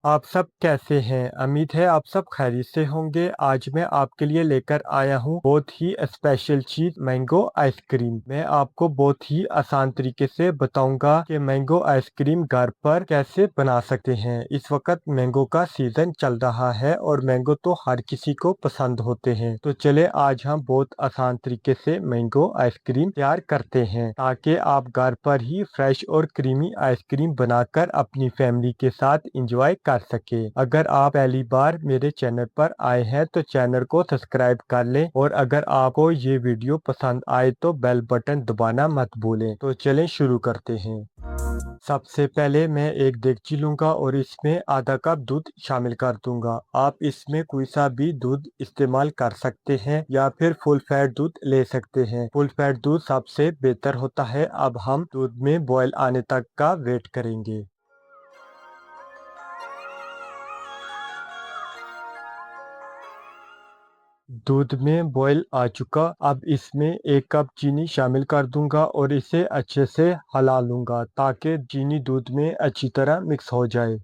आप सब कैसे हैं? उम्मीद है आप सब खैरियत से होंगे। आज मैं आपके लिए लेकर आया हूँ बहुत ही स्पेशल चीज मैंगो आइसक्रीम। मैं आपको बहुत ही आसान तरीके से बताऊंगा कि मैंगो आइसक्रीम घर पर कैसे बना सकते हैं। इस वक्त मैंगो का सीजन चल रहा है और मैंगो तो हर किसी को पसंद होते हैं। तो चले आज हम बहुत आसान तरीके से मैंगो आइसक्रीम तैयार करते हैं ताकि आप घर पर ही फ्रेश और क्रीमी आइसक्रीम बनाकर अपनी फैमिली के साथ इंजॉय कर सके। अगर आप पहली बार मेरे चैनल पर आए हैं तो चैनल को सब्सक्राइब कर लें और अगर आपको ये वीडियो पसंद आए तो बेल बटन दबाना मत भूलें। तो चलें शुरू करते हैं। सबसे पहले मैं एक देगची लूंगा और इसमें आधा कप दूध शामिल कर दूंगा। आप इसमें कोई सा भी दूध इस्तेमाल कर सकते हैं या फिर फुल फैट दूध ले सकते हैं। फुल फैट दूध सबसे बेहतर होता है। अब हम दूध में बॉयल आने तक का वेट करेंगे। दूध में बॉयल आ चुका। अब इसमें एक कप चीनी शामिल कर दूंगा और इसे अच्छे से हिला लूंगा ताकि चीनी दूध में अच्छी तरह मिक्स हो जाए।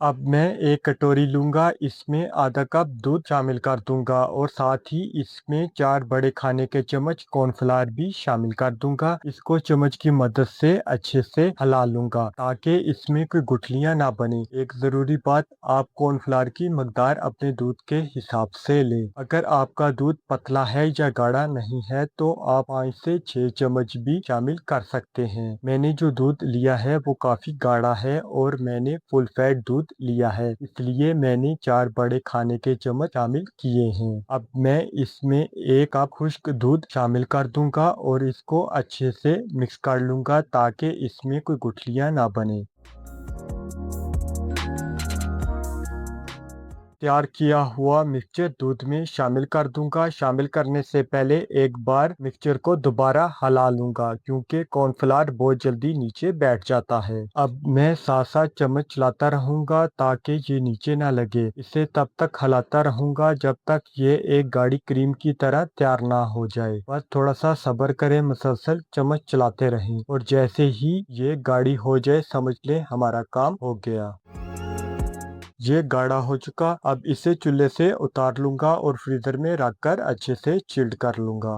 अब मैं एक कटोरी लूंगा, इसमें आधा कप दूध शामिल कर दूंगा और साथ ही इसमें 4 बड़े खाने के चम्मच कॉर्नफ्लावर भी शामिल कर दूंगा। इसको चम्मच की मदद से अच्छे से हिला लूंगा ताकि इसमें कोई गुठलियां ना बने। एक जरूरी बात, आप कॉर्नफ्लावर की मकदार अपने दूध के हिसाब से लें। अगर आपका दूध पतला है या गाढ़ा नहीं है तो आप 5 से 6 चम्मच भी शामिल कर सकते हैं। मैंने जो दूध लिया है वो काफी गाढ़ा है और मैंने फुल फैट दूध लिया है, इसलिए मैंने 4 बड़े खाने के चम्मच शामिल किए हैं। अब मैं इसमें एक कप खुश्क दूध शामिल कर दूंगा और इसको अच्छे से मिक्स कर लूंगा ताकि इसमें कोई गुठलियां ना बने। तैयार किया हुआ मिक्सचर दूध में शामिल कर दूंगा। शामिल करने से पहले एक बार मिक्सचर को दोबारा हिला लूंगा क्योंकि कॉर्नफ्लावर बहुत जल्दी नीचे बैठ जाता है। अब मैं साथ साथ चम्मच चलाता रहूंगा ताकि ये नीचे ना लगे। इसे तब तक हिलाता रहूंगा जब तक ये एक गाढ़ी क्रीम की तरह तैयार ना हो जाए। बस थोड़ा सा सब्र करें, मुसलसल चम्मच चलाते रहें और जैसे ही ये गाढ़ी हो जाए समझ लें हमारा काम हो गया। ये गाढ़ा हो चुका। अब इसे चूल्हे से उतार लूंगा और फ्रीजर में रखकर अच्छे से चिल्ड कर लूंगा।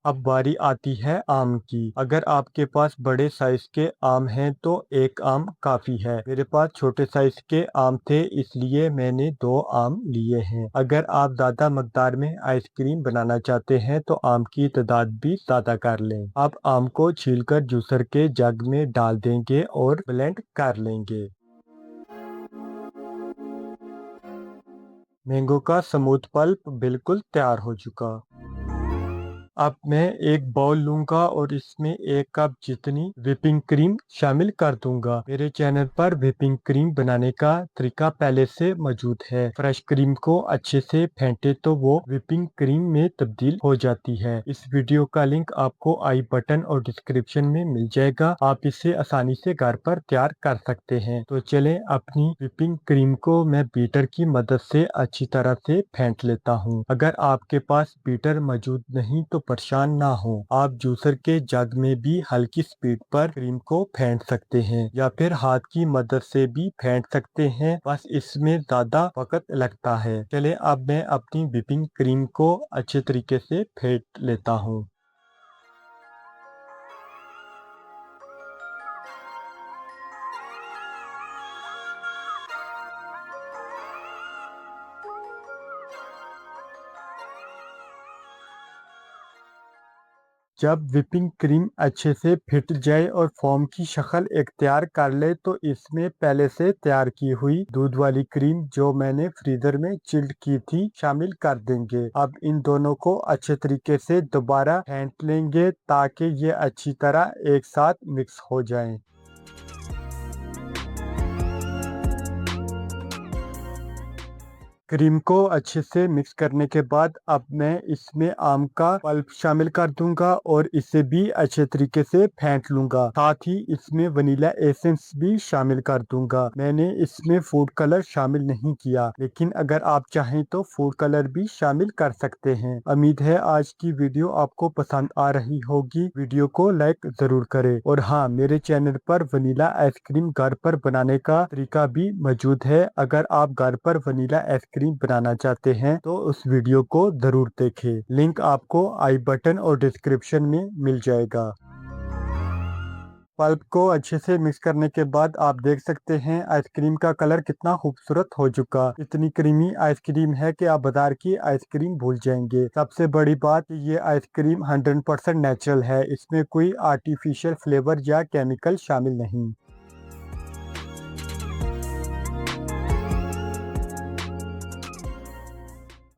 अब बारी आती है आम की। अगर आपके पास बड़े साइज के आम हैं तो एक आम काफी है। मेरे पास छोटे साइज के आम थे इसलिए मैंने 2 आम लिए हैं। अगर आप ज्यादा मकदार में आइसक्रीम बनाना चाहते हैं तो आम की तादाद भी ज्यादा कर लें। अब आम को छीलकर जूसर के जग में डाल देंगे और ब्लेंड कर लेंगे। मैंगो का स्मूथ पल्प बिल्कुल तैयार हो चुका। अब मैं एक बाउल लूंगा और इसमें एक कप जितनी व्हिपिंग क्रीम शामिल कर दूंगा। मेरे चैनल पर व्हिपिंग क्रीम बनाने का तरीका पहले से मौजूद है। फ्रेश क्रीम को अच्छे से फेंटे तो वो व्हिपिंग क्रीम में तब्दील हो जाती है। इस वीडियो का लिंक आपको आई बटन और डिस्क्रिप्शन में मिल जाएगा। आप इसे आसानी से घर पर तैयार कर सकते हैं। तो चलें अपनी व्हिपिंग क्रीम को मैं बीटर की मदद से अच्छी तरह से फेंट लेता हूँ। अगर आपके पास बीटर मौजूद नहीं तो परेशान ना हो, आप जूसर के जग में भी हल्की स्पीड पर क्रीम को फेंट सकते हैं या फिर हाथ की मदद से भी फेंट सकते हैं। बस इसमें ज्यादा वक्त लगता है। चले अब मैं अपनी व्हिपिंग क्रीम को अच्छे तरीके से फेंट लेता हूँ। जब व्हिपिंग क्रीम अच्छे से फिट जाए और फोम की शक्ल इख्तियार कर ले तो इसमें पहले से तैयार की हुई दूध वाली क्रीम जो मैंने फ्रीजर में चिल्ड की थी शामिल कर देंगे। अब इन दोनों को अच्छे तरीके से दोबारा फेंट लेंगे ताकि ये अच्छी तरह एक साथ मिक्स हो जाएं। क्रीम को अच्छे से मिक्स करने के बाद अब मैं इसमें आम का पल्प शामिल कर दूंगा और इसे भी अच्छे तरीके से फेंट लूंगा। साथ ही इसमें वनीला एसेंस भी शामिल कर दूंगा। मैंने इसमें फूड कलर शामिल नहीं किया, लेकिन अगर आप चाहें तो फूड कलर भी शामिल कर सकते हैं। उम्मीद है आज की वीडियो आपको पसंद आ रही होगी। वीडियो को लाइक जरूर करें और हाँ, मेरे चैनल पर वनीला आइसक्रीम घर पर बनाने का तरीका भी मौजूद है। अगर आप घर पर वनीला आइसक्रीम बनाना चाहते हैं तो उस वीडियो को जरूर देखें। लिंक आपको आई बटन और डिस्क्रिप्शन में मिल जाएगा। पल्प को अच्छे से मिक्स करने के बाद आप देख सकते हैं आइसक्रीम का कलर कितना खूबसूरत हो चुका। इतनी क्रीमी आइसक्रीम है कि आप बाजार की आइसक्रीम भूल जाएंगे। सबसे बड़ी बात कि ये आइसक्रीम 100% नेचुरल है। इसमें कोई आर्टिफिशियल फ्लेवर या केमिकल शामिल नहीं।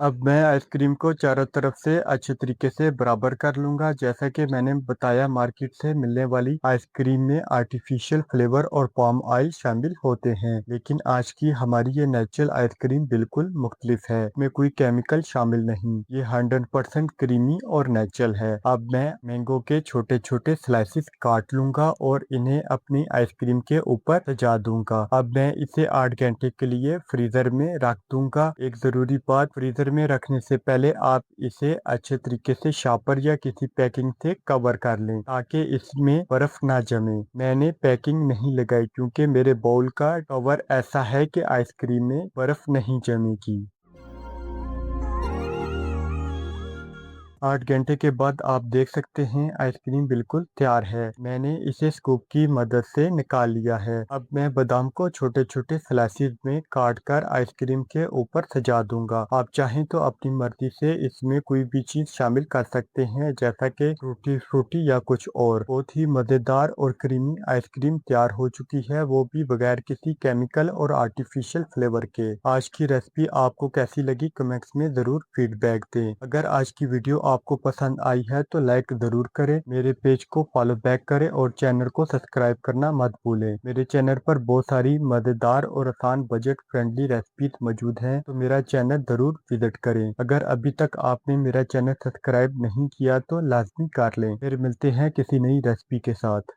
अब मैं आइसक्रीम को चारों तरफ से अच्छे तरीके से बराबर कर लूंगा। जैसा कि मैंने बताया, मार्केट से मिलने वाली आइसक्रीम में आर्टिफिशियल फ्लेवर और पाम ऑयल शामिल होते हैं, लेकिन आज की हमारी ये नेचुरल आइसक्रीम बिल्कुल मुख्तलिफ है। इसमें कोई केमिकल शामिल नहीं। ये 100% क्रीमी और नेचुरल है। अब मैं मैंगो के छोटे छोटे स्लाइसिस काट लूंगा और इन्हें अपनी आइसक्रीम के ऊपर सजा दूंगा। अब मैं इसे 8 घंटे के लिए फ्रीजर में रख दूंगा। एक जरूरी बात, फ्रीजर में रखने से पहले आप इसे अच्छे तरीके से शापर या किसी पैकिंग से कवर कर लें ताकि इसमें बर्फ ना जमे। मैंने पैकिंग नहीं लगाई क्योंकि मेरे बाउल का कवर ऐसा है कि आइसक्रीम में बर्फ नहीं जमेगी। 8 घंटे के बाद आप देख सकते हैं आइसक्रीम बिल्कुल तैयार है। मैंने इसे स्कूप की मदद से निकाल लिया है। अब मैं बादाम को छोटे छोटे स्लाइसेस में काट कर आइसक्रीम के ऊपर सजा दूंगा। आप चाहें तो अपनी मर्जी से इसमें कोई भी चीज शामिल कर सकते हैं, जैसा कि टूटी फ्रूटी या कुछ और। बहुत ही मजेदार और क्रीमी आइसक्रीम तैयार हो चुकी है, वो भी बगैर किसी केमिकल और आर्टिफिशियल फ्लेवर के। आज की रेसिपी आपको कैसी लगी कमेंट्स में जरूर फीडबैक दें। अगर आज की वीडियो आपको पसंद आई है तो लाइक जरूर करें, मेरे पेज को फॉलो बैक करें और चैनल को सब्सक्राइब करना मत भूलें। मेरे चैनल पर बहुत सारी मजेदार और आसान बजट फ्रेंडली रेसिपीज मौजूद हैं, तो मेरा चैनल जरूर विजिट करें। अगर अभी तक आपने मेरा चैनल सब्सक्राइब नहीं किया तो लाजमी कर लें। फिर मिलते हैं किसी नई रेसिपी के साथ।